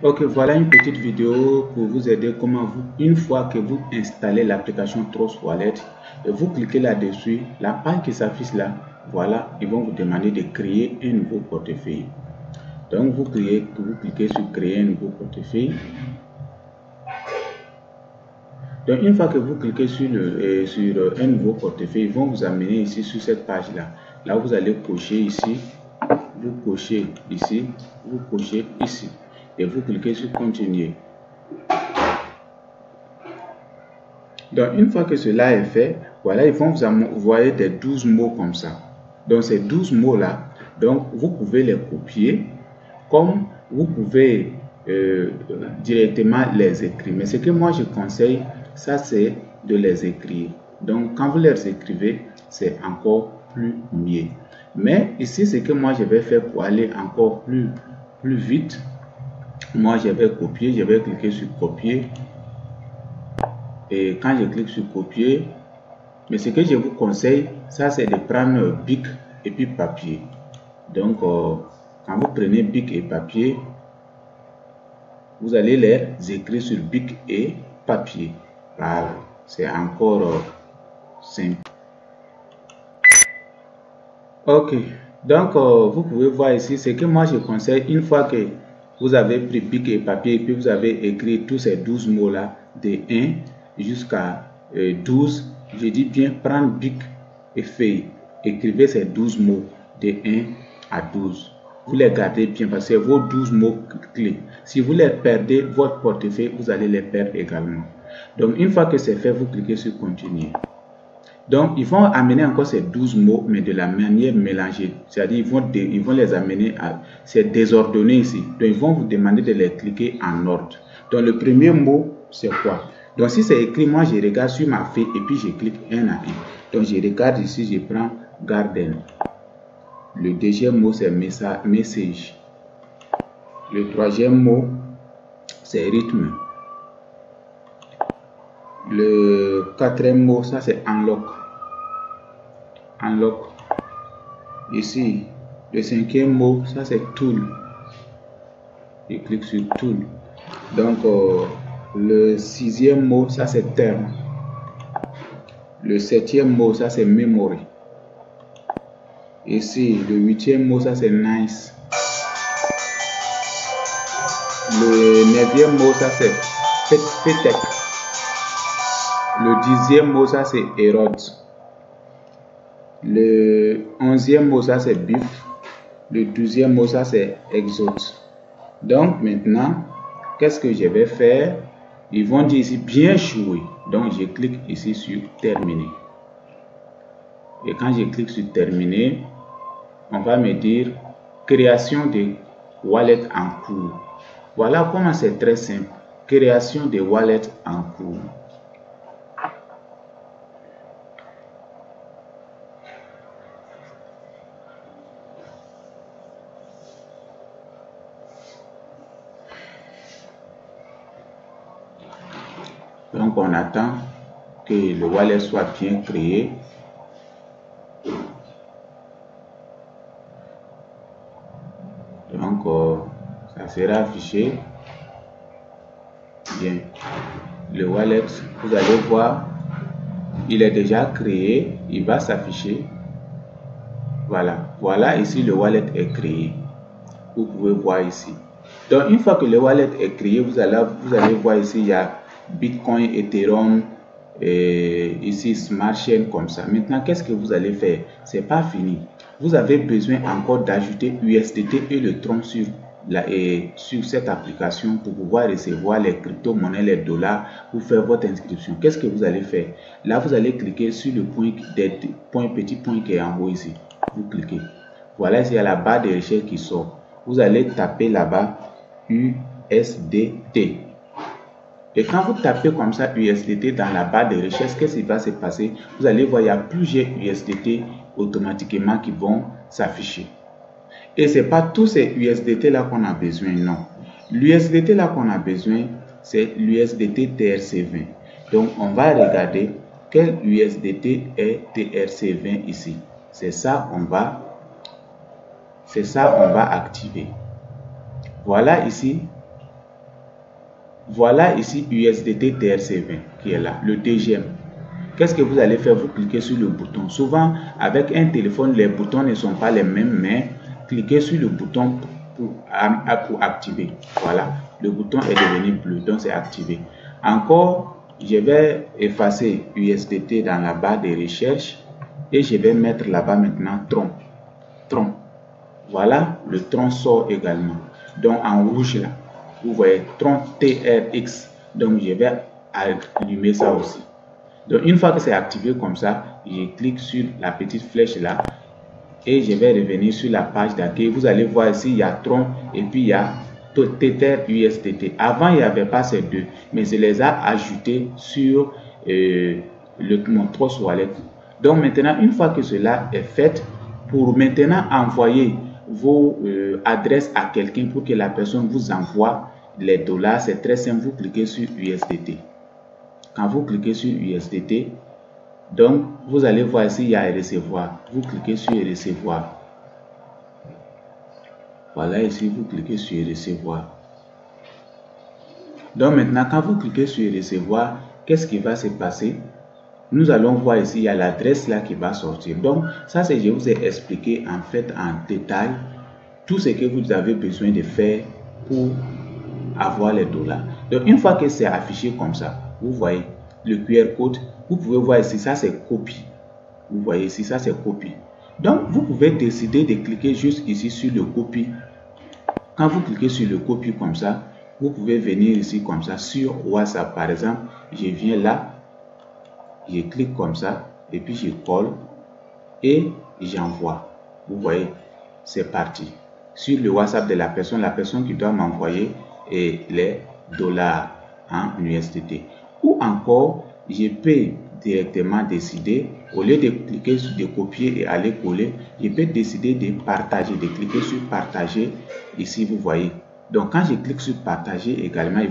Ok, voilà une petite vidéo pour vous aider comment vous, une fois que vous installez l'application Trust Wallet, vous cliquez là-dessus, la page qui s'affiche là, voilà, ils vont vous demander de créer un nouveau portefeuille. Donc vous cliquez sur créer un nouveau portefeuille. Donc une fois que vous cliquez sur un nouveau portefeuille, ils vont vous amener ici sur cette page là. Là vous allez cocher ici, vous cochez ici, vous cochez ici et vous cliquez sur continuer. Donc une fois que cela est fait, voilà, ils vont vous envoyer des 12 mots comme ça. Donc ces 12 mots là, donc vous pouvez les copier comme vous pouvez directement les écrire. Mais ce que moi je conseille, ça c'est de les écrire. Donc quand vous les écrivez, c'est encore plus mieux. Mais ici, ce que moi je vais faire pour aller encore plus vite, moi je vais copier, je vais cliquer sur copier. Et quand je clique sur copier, mais ce que je vous conseille, ça c'est de prendre bic et puis papier. Donc quand vous prenez bic et papier, vous allez les écrire sur bic et papier. Voilà, c'est encore simple. Ok, donc vous pouvez voir ici, ce que moi je conseille, une fois que vous avez pris bic et papier et puis vous avez écrit tous ces 12 mots là, de 1 jusqu'à 12, je dis bien prendre bic et feuille, écrivez ces 12 mots de 1 à 12. Vous les gardez bien parce que c'est vos 12 mots clés. Si vous les perdez, votre portefeuille, vous allez les perdre également. Donc une fois que c'est fait, vous cliquez sur continuer. Donc, ils vont amener encore ces 12 mots, mais de la manière mélangée. C'est-à-dire, ils vont les amener à... C'est désordonné ici. Donc, ils vont vous demander de les cliquer en ordre. Donc, le premier mot, c'est quoi? Donc, si c'est écrit, moi, je regarde sur ma feuille et puis je clique un à un. Donc, je regarde ici, je prends Garden. Le deuxième mot, c'est Message. Le troisième mot, c'est Rythme. Le quatrième mot, ça, c'est Unlock. Unlock. Ici, le cinquième mot, ça c'est Tool. Je clique sur Tool. Donc, le sixième mot, ça c'est Terme. Le septième mot, ça c'est Memory. Ici, le huitième mot, ça c'est Nice. Le neuvième mot, ça c'est Fetech. Le dixième mot, ça c'est Erode. Le 11e mot, ça c'est Beef. Le 12e mot, ça c'est Exote. Donc maintenant, qu'est-ce que je vais faire? Ils vont dire ici bien joué. Donc je clique ici sur terminer. Et quand je clique sur terminer, on va me dire création de wallet en cours. Voilà comment c'est très simple. Création de wallet en cours. Donc on attend que le wallet soit bien créé. Donc ça sera affiché. Bien. Le wallet, vous allez voir, il est déjà créé. Il va s'afficher. Voilà. Voilà, ici le wallet est créé. Vous pouvez voir ici. Donc une fois que le wallet est créé, vous allez voir ici, il y a Bitcoin, Ethereum, et ici Smart Chain comme ça. Maintenant, qu'est-ce que vous allez faire? C'est pas fini. Vous avez besoin encore d'ajouter USDT et le Tron sur cette application pour pouvoir recevoir les crypto-monnaies, les dollars, pour faire votre inscription. Qu'est-ce que vous allez faire? Là, vous allez cliquer sur le petit point qui est en haut ici. Vous cliquez. Voilà, il y a la barre de recherche qui sort. Vous allez taper là-bas USDT. Et quand vous tapez comme ça USDT dans la barre de recherche, qu'est-ce qui va se passer? Vous allez voir, il y a plusieurs USDT automatiquement qui vont s'afficher. Et ce n'est pas tous ces USDT là qu'on a besoin, non. L'USDT là qu'on a besoin, c'est l'USDT TRC20. Donc, on va regarder quel USDT est TRC20 ici. C'est ça, on va activer. Voilà ici, voilà ici USDT TRC20 qui est là, le deuxième. Qu'est-ce que vous allez faire? Vous cliquez sur le bouton. Souvent, avec un téléphone, les boutons ne sont pas les mêmes, mais cliquez sur le bouton pour activer. Voilà, le bouton est devenu bleu, donc c'est activé. Encore, je vais effacer USDT dans la barre de recherche et je vais mettre là-bas maintenant Tron. Voilà, le Tron sort également. Donc en rouge là, vous voyez Tron TRX. Donc je vais allumer ça aussi. Donc une fois que c'est activé comme ça, je clique sur la petite flèche là et je vais revenir sur la page d'accueil. Vous allez voir ici, il y a Tron et puis il y a Tether USDT. Avant, il n'y avait pas ces deux, mais je les ai ajoutés sur mon Trust Wallet. Donc maintenant, une fois que cela est fait, pour maintenant envoyer vos adresses à quelqu'un pour que la personne vous envoie les dollars, c'est très simple. Vous cliquez sur USDT. Quand vous cliquez sur USDT, donc vous allez voir ici, il y a recevoir. Vous cliquez sur recevoir. Voilà, ici, vous cliquez sur recevoir. Donc maintenant, quand vous cliquez sur recevoir, qu'est-ce qui va se passer? Nous allons voir ici, il y a l'adresse là qui va sortir. Donc ça, c'est je vous ai expliqué en fait en détail tout ce que vous avez besoin de faire pour avoir les dollars. Donc une fois que c'est affiché comme ça, vous voyez le QR code, vous pouvez voir ici, ça c'est copie. Vous voyez ici, ça c'est copie. Donc vous pouvez décider de cliquer juste ici sur le copie. Quand vous cliquez sur le copie comme ça, vous pouvez venir ici comme ça sur WhatsApp. Par exemple, je viens là, je clique comme ça et puis je colle et j'envoie. Vous voyez, c'est parti. Sur le WhatsApp de la personne qui doit m'envoyer les dollars en USDT. Ou encore, je peux directement décider, au lieu de cliquer sur de copier et aller coller, je peux décider de partager, de cliquer sur partager. Ici, vous voyez. Donc, quand je clique sur partager également,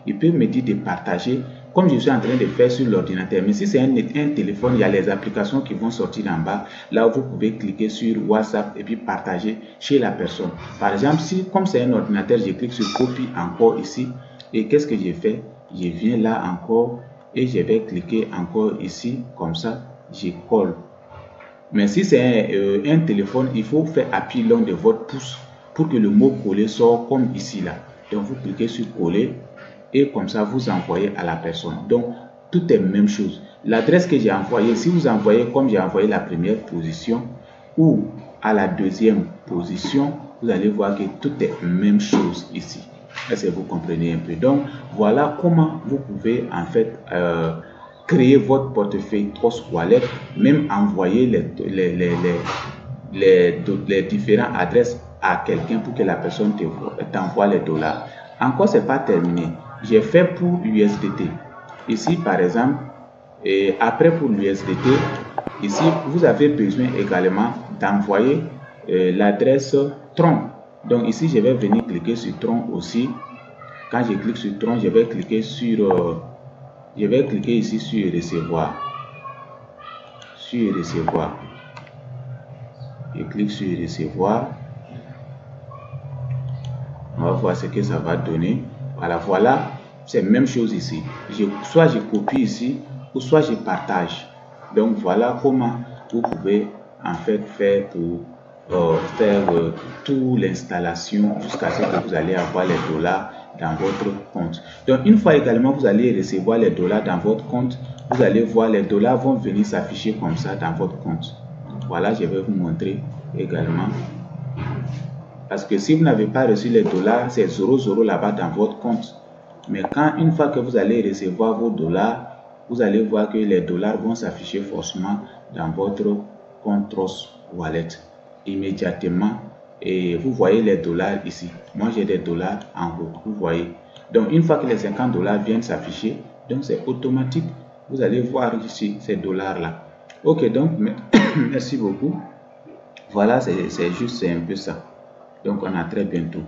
il peut me dire de partager comme je suis en train de faire sur l'ordinateur. Mais si c'est un téléphone, il y a les applications qui vont sortir en bas. Là où vous pouvez cliquer sur WhatsApp et puis partager chez la personne. Par exemple, si comme c'est un ordinateur, je clique sur copie encore ici. Et qu'est-ce que j'ai fait? Je viens là encore et je vais cliquer encore ici. Comme ça, je colle. Mais si c'est un téléphone, il faut faire appui long de votre pouce pour que le mot coller sorte comme ici là. Donc vous cliquez sur coller et comme ça vous envoyez à la personne. Donc tout est même chose. L'adresse que j'ai envoyée, si vous envoyez comme j'ai envoyé la première position ou à la deuxième position, vous allez voir que tout est même chose ici. Est-ce que vous comprenez un peu? Donc voilà comment vous pouvez en fait créer votre portefeuille Trust Wallet, même envoyer les différentes adresses à quelqu'un pour que la personne t'envoie les dollars. Encore, c'est pas terminé. J'ai fait pour USDT. Ici, par exemple, et après pour l'USDT, ici, vous avez besoin également d'envoyer l'adresse Tron. Donc ici, je vais venir cliquer sur Tron aussi. Quand je clique sur Tron, je vais cliquer sur ici sur recevoir. Sur recevoir. Je clique sur recevoir. On va voir ce que ça va donner. Voilà, c'est la même chose ici. Soit je copie ici, ou soit je partage. Donc voilà comment vous pouvez en fait faire pour faire toute l'installation jusqu'à ce que vous allez avoir les dollars dans votre compte. Donc une fois également vous allez recevoir les dollars dans votre compte, vous allez voir les dollars vont venir s'afficher comme ça dans votre compte. Voilà, je vais vous montrer également. Parce que si vous n'avez pas reçu les dollars, c'est 0,0 là-bas dans votre compte. Mais quand une fois que vous allez recevoir vos dollars, vous allez voir que les dollars vont s'afficher forcément dans votre compte Trust Wallet immédiatement. Et vous voyez les dollars ici. Moi, j'ai des dollars en haut. Vous voyez. Donc, une fois que les 50 dollars viennent s'afficher, donc c'est automatique. Vous allez voir ici ces dollars-là. Ok, donc, merci beaucoup. Voilà, c'est juste un peu ça. Donc, on a très bientôt.